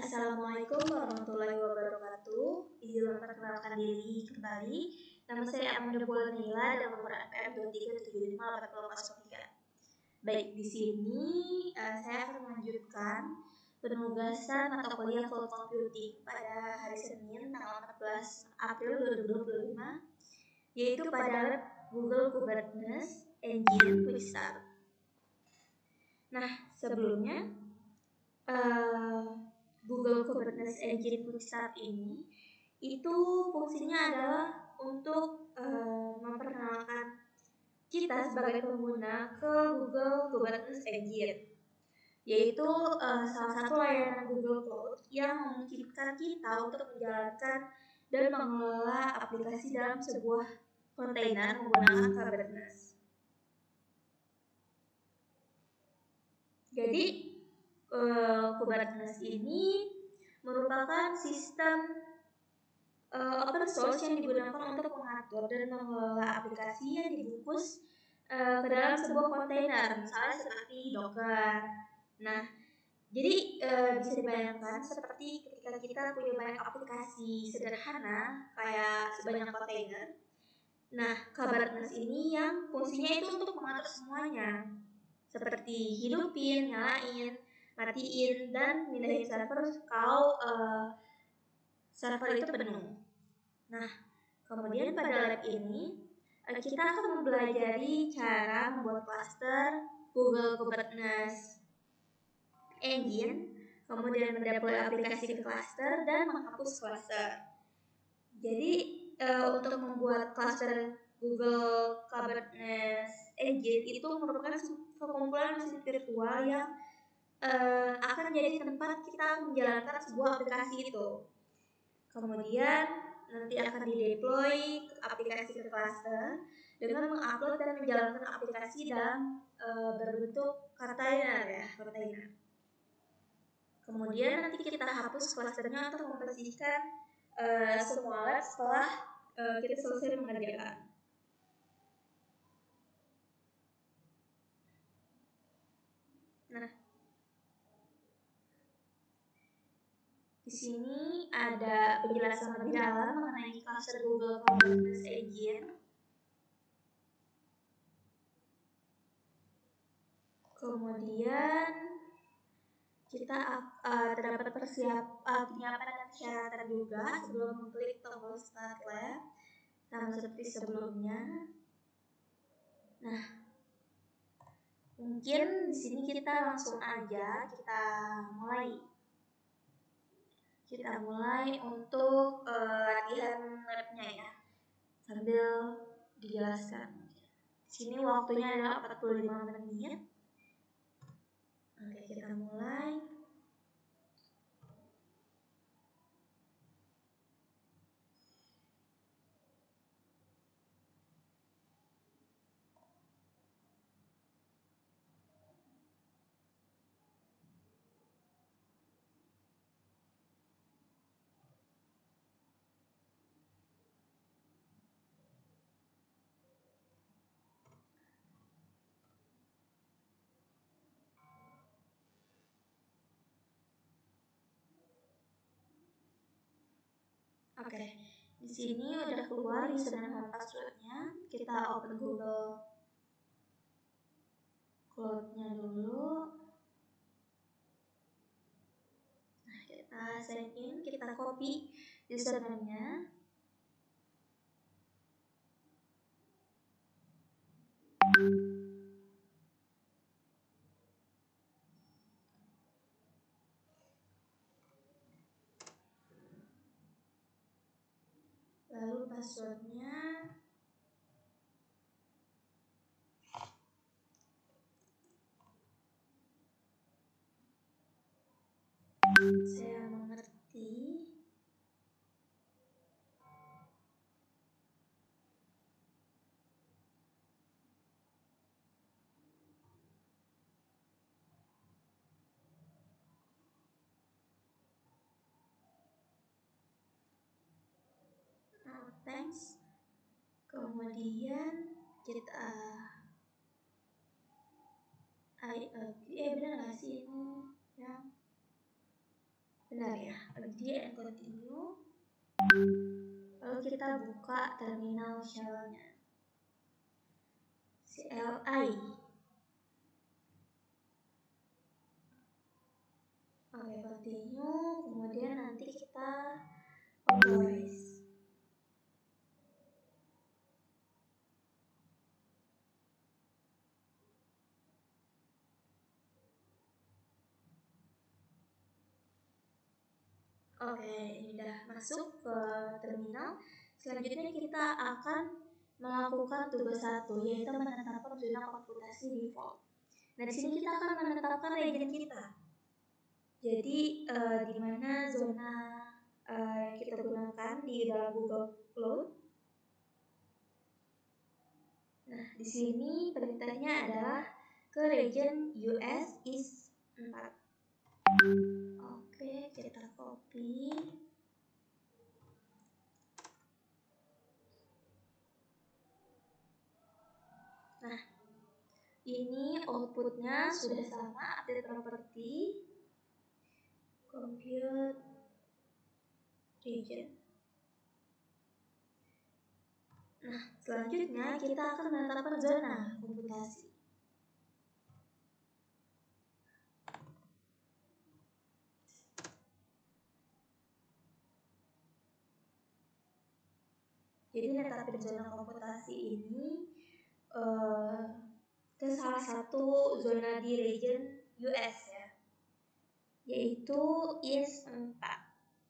Assalamualaikum warahmatullahi wabarakatuh. Izin memperkenalkan diri kembali. Nama saya Amanda Bulanila dan nomor APM 23758003. Baik, di sini saya akan melanjutkan penugasan mata kuliah Cloud Computing pada hari Senin tanggal 14 April 2025, yaitu pada lab Google Kubernetes Engine Quick Start. Nah, sebelumnya Google Kubernetes Engine Quick Start ini itu fungsinya adalah untuk memperkenalkan kita sebagai pengguna ke Google Kubernetes Engine, yaitu salah satu layanan Google Cloud yang memungkinkan kita untuk menjalankan dan mengelola aplikasi dalam sebuah kontainer menggunakan Kubernetes. Jadi Kubernetes ini merupakan sistem open source yang digunakan untuk mengatur dan mengelola aplikasi yang dibungkus ke dalam sebuah kontainer, misalnya seperti Docker. Nah, jadi bisa dibayangkan seperti ketika kita punya banyak aplikasi sederhana kayak sebanyak kontainer. Nah, Kubernetes ini yang fungsinya itu untuk mengatur semuanya, seperti hidupin, nyalain, matiin, dan mindahin server kalau server itu penuh. Nah, kemudian pada lab ini kita akan mempelajari cara membuat cluster Google Kubernetes Engine, kemudian mendeploy aplikasi ke cluster dan menghapus cluster. Jadi untuk membuat cluster Google Kubernetes Engine itu merupakan sekumpulan mesin virtual yang akan menjadi tempat kita menjalankan sebuah aplikasi itu. Kemudian nanti akan dideploy aplikasi ke cluster dengan mengupload dan menjalankan aplikasi dalam berbentuk kontainer ya, kontainer. Kemudian nanti kita hapus clusternya untuk membersihkan semua lab setelah kita selesai mengerjakan. Nah, di sini ada penjelasan lebih dalam mengenai cluster Google Kubernetes Engine. Kemudian kita terdapat penyiapan dan persyaratan juga sebelum mengklik tombol Start Lab, sama seperti sebelumnya. Nah, mungkin di sini kita langsung aja mulai. Kita mulai untuk latihan labnya ya, sambil dijelaskan. Di sini waktunya adalah 45 menit. Oke, kita mulai. Oke, di sini udah keluar username dan passwordnya. Kita open Google Cloud-nya dulu. Nah, kita sign in, kita copy username-nya. Lalu passwordnya saya mengerti. Thanks. Kemudian kita benar nggak sih ini ya? Benar berhenti and continue. Lalu kita buka terminal shell-nya, CLI. Oke, continue. Kemudian nanti kita authorize. Oke, ini udah masuk ke terminal. Selanjutnya kita akan melakukan tugas 1, yaitu menetapkan zona komputasi default. Nah, di sini kita akan menetapkan region kita. Jadi di mana zona yang kita gunakan di dalam Google Cloud. Nah, di sini perintahnya adalah ke region US is 4. Oke, kita copy. Nah, ini outputnya sudah sama, update property, compute region. Nah, selanjutnya kita akan menetapkan zona komputasi. Jadi menetapkan zona komputasi ini ke salah satu zona di region US ya, yaitu IS4.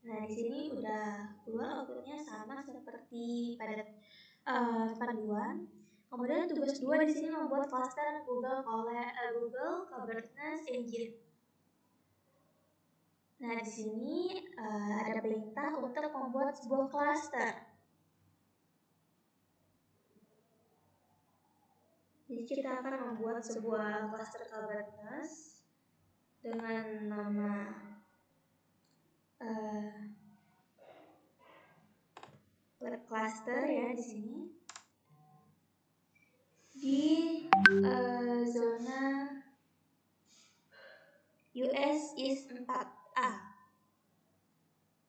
Nah, di sini udah keluar outputnya sama seperti pada panduan. Kemudian tugas 2 di sini membuat cluster Google Kubernetes Engine. Nah, di sini ada perintah untuk membuat sebuah cluster. Jadi kita akan membuat sebuah cluster Kubernetes dengan nama cluster ya di sini di zona US is 4A.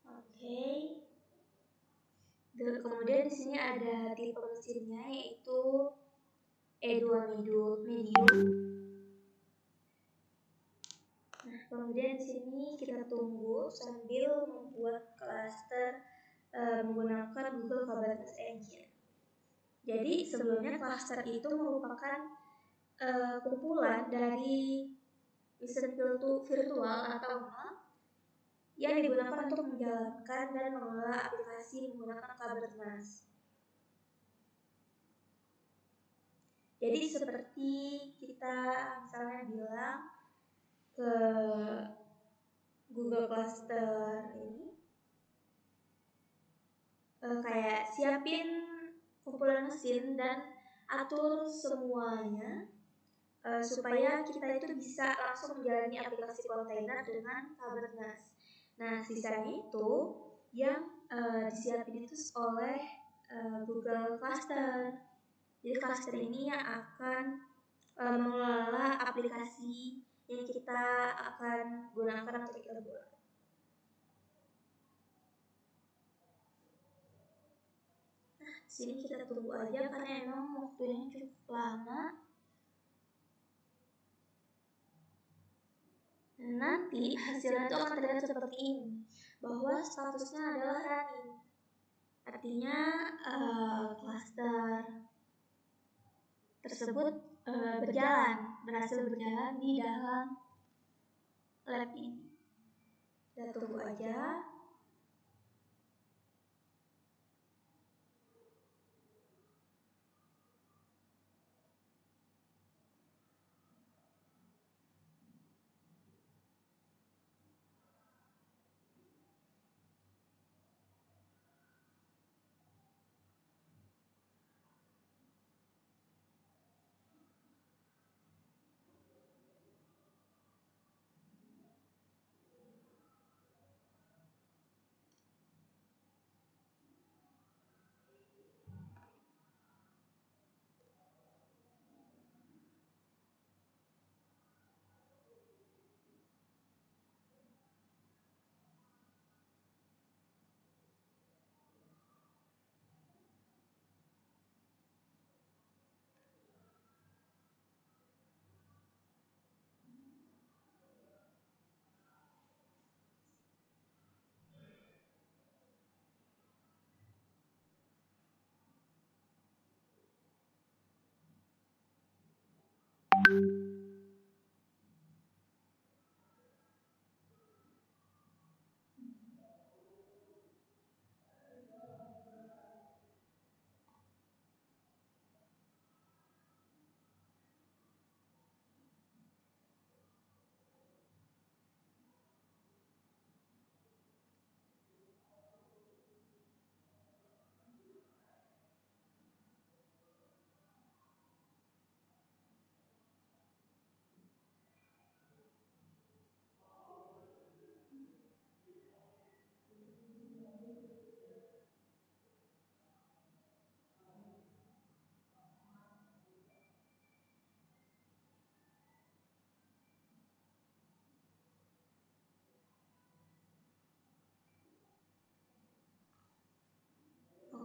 Oke. Kemudian di sini ada tipe mesinnya yaitu E2 medium. Nah, kemudian di sini kita tunggu sambil membuat cluster menggunakan Google Kubernetes Engine. Jadi sebelumnya cluster itu merupakan kumpulan dari mesin virtual atau node yang digunakan untuk menjalankan dan mengelola aplikasi menggunakan Kubernetes. Jadi seperti kita misalnya bilang ke Google Cluster ini kayak siapin kumpulan mesin dan atur semuanya supaya kita itu bisa langsung menjalani aplikasi kontainer dengan Kubernetes. Nah, sisanya itu yang disiapin itu oleh Google Cluster. Jadi cluster ini yang akan mengelola aplikasi yang kita akan gunakan untuk kita buat. Nah, sini kita tunggu aja karena emang waktunya cukup lama. Nanti hasilnya itu akan terlihat seperti ini, bahwa statusnya adalah running. Artinya cluster tersebut berhasil berjalan di dalam lab ini. Kita tunggu aja.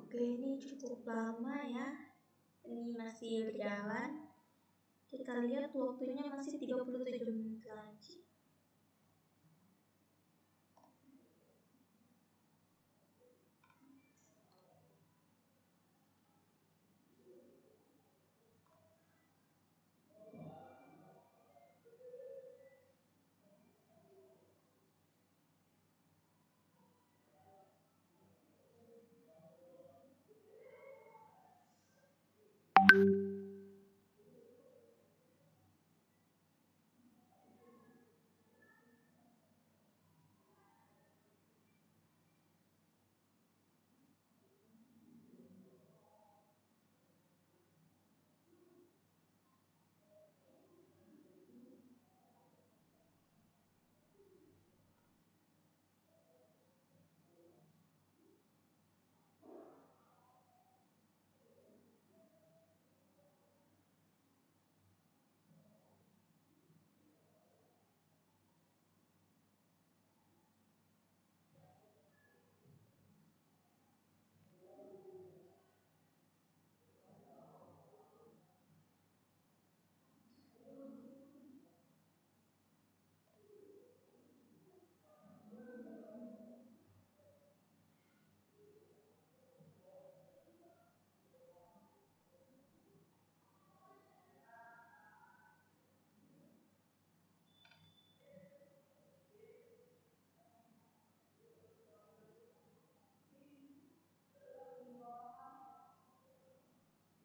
Oke, ini cukup lama ya. Ini masih berjalan. Kita lihat waktunya masih 37 menit lagi.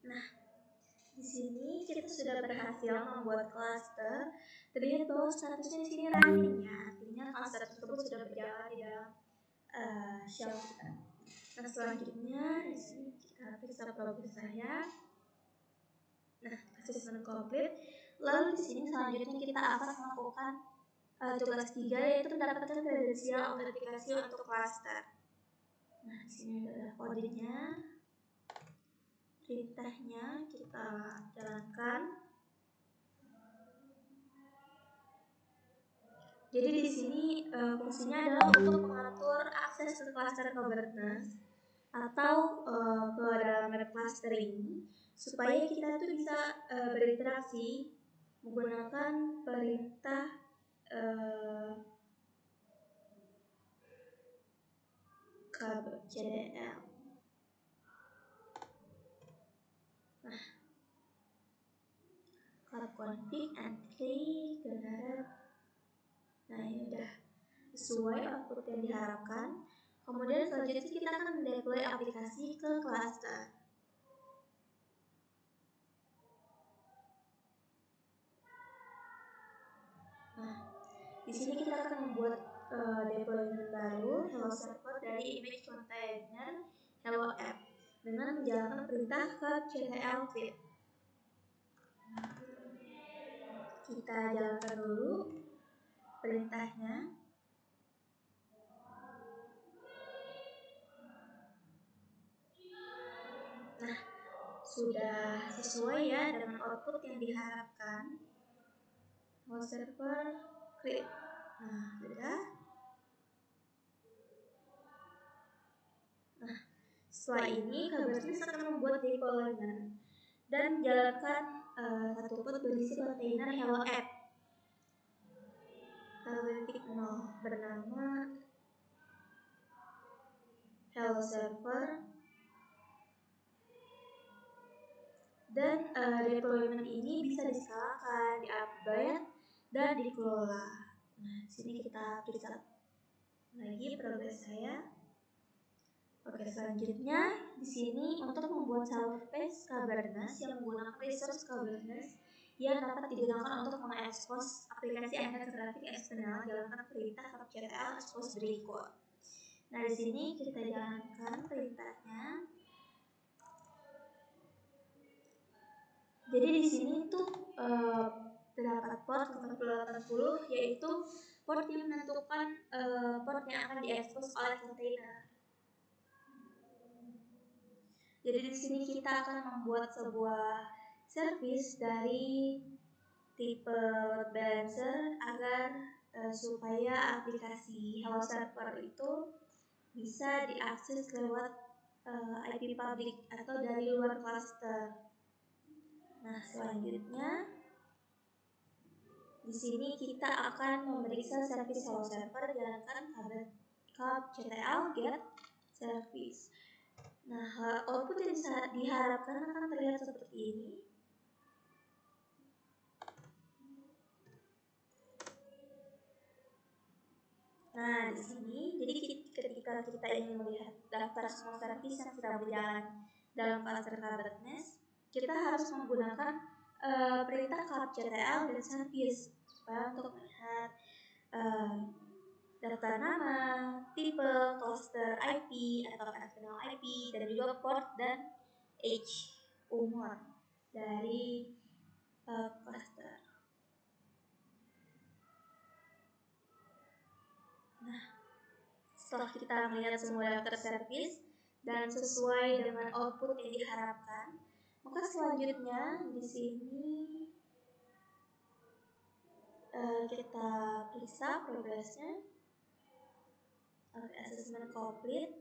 Nah, di sini kita sudah berhasil membuat klaster. Terlihat bahwa statusnya di sini running ya, artinya klaster tersebut sudah berjalan di dalam shell kita. Nah, selanjutnya di sini kita periksa progres saya. Nah, assessment complete. Lalu di sini selanjutnya kita akan melakukan tugas 3, yaitu mendapatkan kredensial autentikasi untuk klaster. Nah, di sini ada kodenya. Perintahnya kita jalankan. Jadi di sini fungsinya adalah untuk mengatur akses ke cluster governance atau ke dalam web clustering supaya kita tuh bisa berinteraksi menggunakan perintah cdl. Nah, kalau config and click generate. Nah, ini udah sesuai output yang diharapkan. Kemudian selanjutnya kita akan mendeploy aplikasi ke cluster. Nah, di sini kita akan membuat deployment baru Hello Server dari image container Hello App dengan menjalankan perintah kubectl create. Kita jalankan dulu perintahnya. Nah, sudah sesuai ya dengan output yang diharapkan. Hello Server create. Nah, sudah. Nah, setelah ini Kubernetes akan membuat deployment dan menjalankan satu pod berisi kontainer Hello App Hello.0 bernama Hello Server, dan deployment ini bisa diskalakan, di-upgrade, dan dikelola. Nah, di sini kita periksa lagi progres saya. Oke, selanjutnya di sini untuk membuat service Kubernetes yang menggunakan resource Kubernetes yang dapat digunakan untuk mengekspos aplikasi Anda ke traffic eksternal, jalankan perintah kubectl expose berikut. Nah, di sini kita jalankan perintahnya. Jadi di sini tuh terdapat port 4080, yaitu port yang menentukan port yang akan diekspos oleh kontainer. Jadi di sini kita akan membuat sebuah service dari tipe load balancer agar supaya aplikasi Hello Server itu bisa diakses lewat IP public atau dari luar cluster. Nah, selanjutnya di sini kita akan memeriksa service hello server jalankan kubectl get service. Nah, output yang diharapkan akan terlihat seperti ini. Nah, di sini, jadi ketika kita ingin melihat daftar semua service yang sedang berjalan dalam cluster Kubernetes, kita harus menggunakan perintah kubectl dan service supaya untuk melihat daftar nama, tipe, cluster IP atau external IP, dan juga port dan age, umur dari cluster. Nah, setelah kita melihat semua daftar service dan sesuai dengan output yang diharapkan, maka selanjutnya di sini kita periksa progresnya. Assessment complete.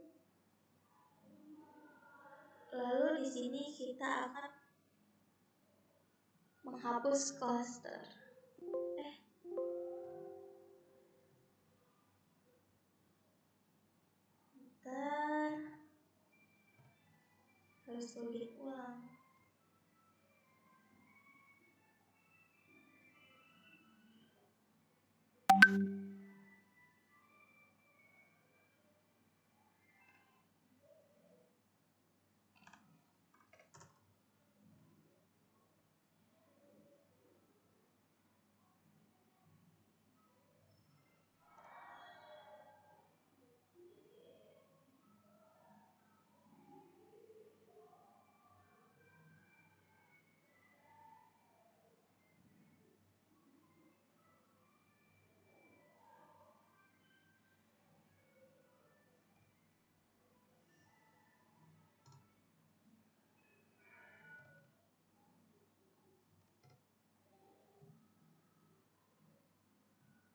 Lalu di sini kita akan menghapus cluster. Bentar. Harus login ulang.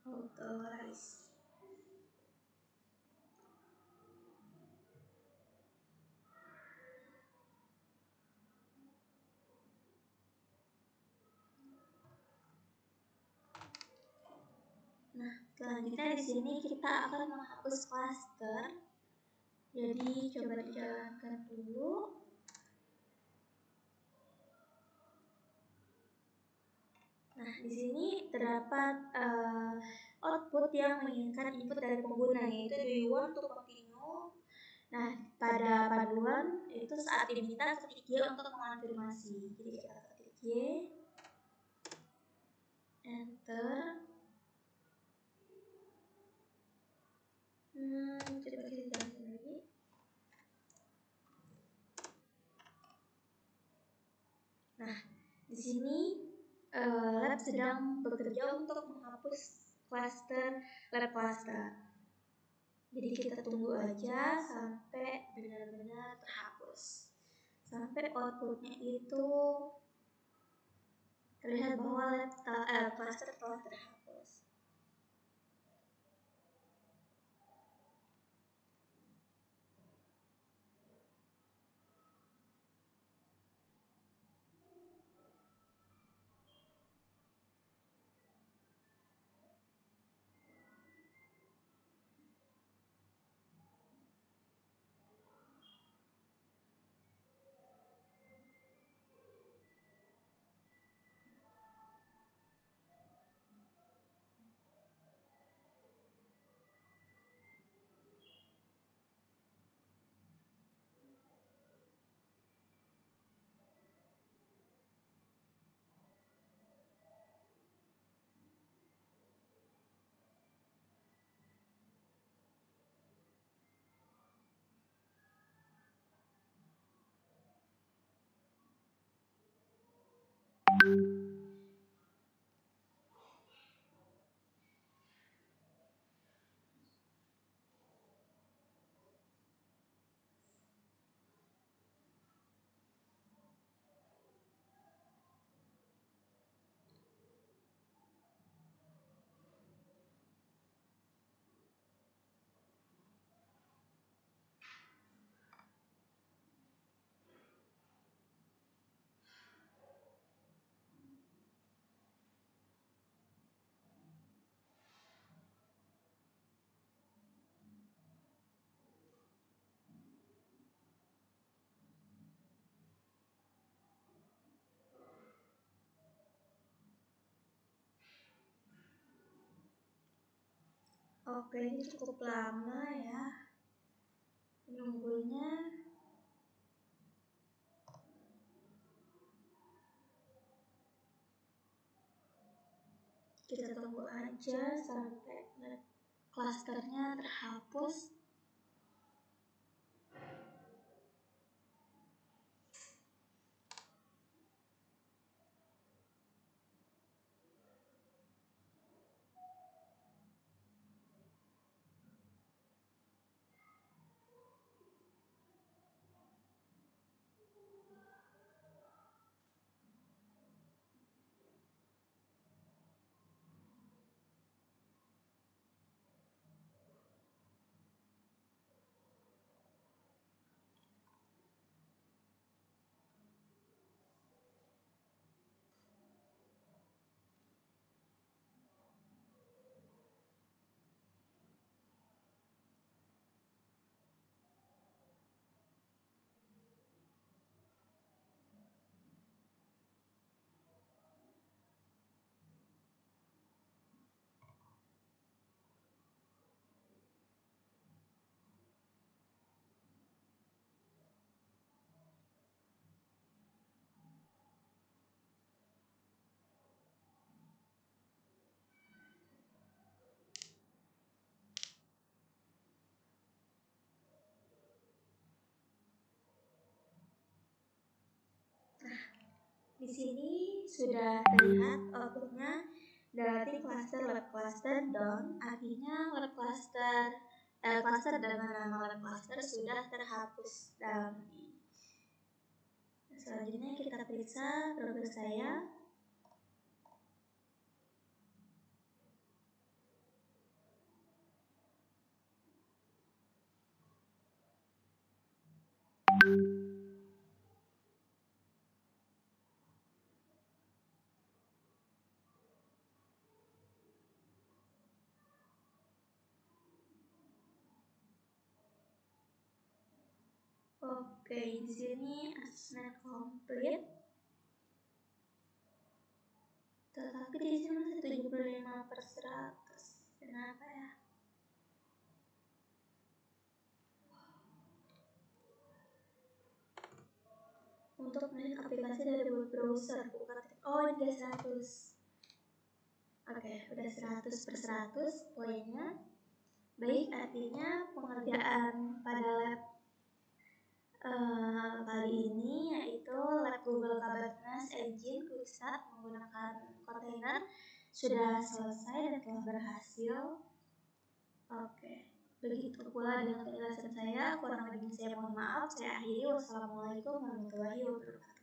Authorize. Nah, selanjutnya di sini kita akan menghapus cluster. Jadi coba dijalankan dulu. Nah, di sini terdapat output yang menginginkan input dari pengguna, yaitu do you want to continue. Nah, pada paduan itu saat diminta ketik Y untuk mengonfirmasi. Jadi kita ketik Y, enter. Coba kita jelasin lagi. Nah, di sini lab sedang bekerja untuk menghapus lab cluster. Jadi kita tunggu aja sampai benar-benar terhapus. Sampai outputnya itu terlihat bahwa cluster telah terhapus. Oke, ini cukup lama ya menunggunya. Kita tunggu aja sampai klasternya terhapus. Di sini sudah terlihat outputnya dari cluster lab cluster down, artinya lab cluster dengan nama lab cluster sudah terhapus dalam ini. Selanjutnya kita periksa progres saya. Oke, di sini assessment complete. Tetapi di sini masih 75/100. Kenapa ya? Untuk melihat aplikasi dari web browser, oh ini udah 100. Oke, udah 100/100 poinnya. Baik, artinya pengerjaan pada lab kali ini yaitu lab Google Kubernetes Engine Quickstart menggunakan kontainer sudah selesai dan telah berhasil. Oke, begitu pula dengan penjelasan saya. Kurang lebih saya mohon maaf. Saya akhiri. Wassalamualaikum warahmatullahi wabarakatuh.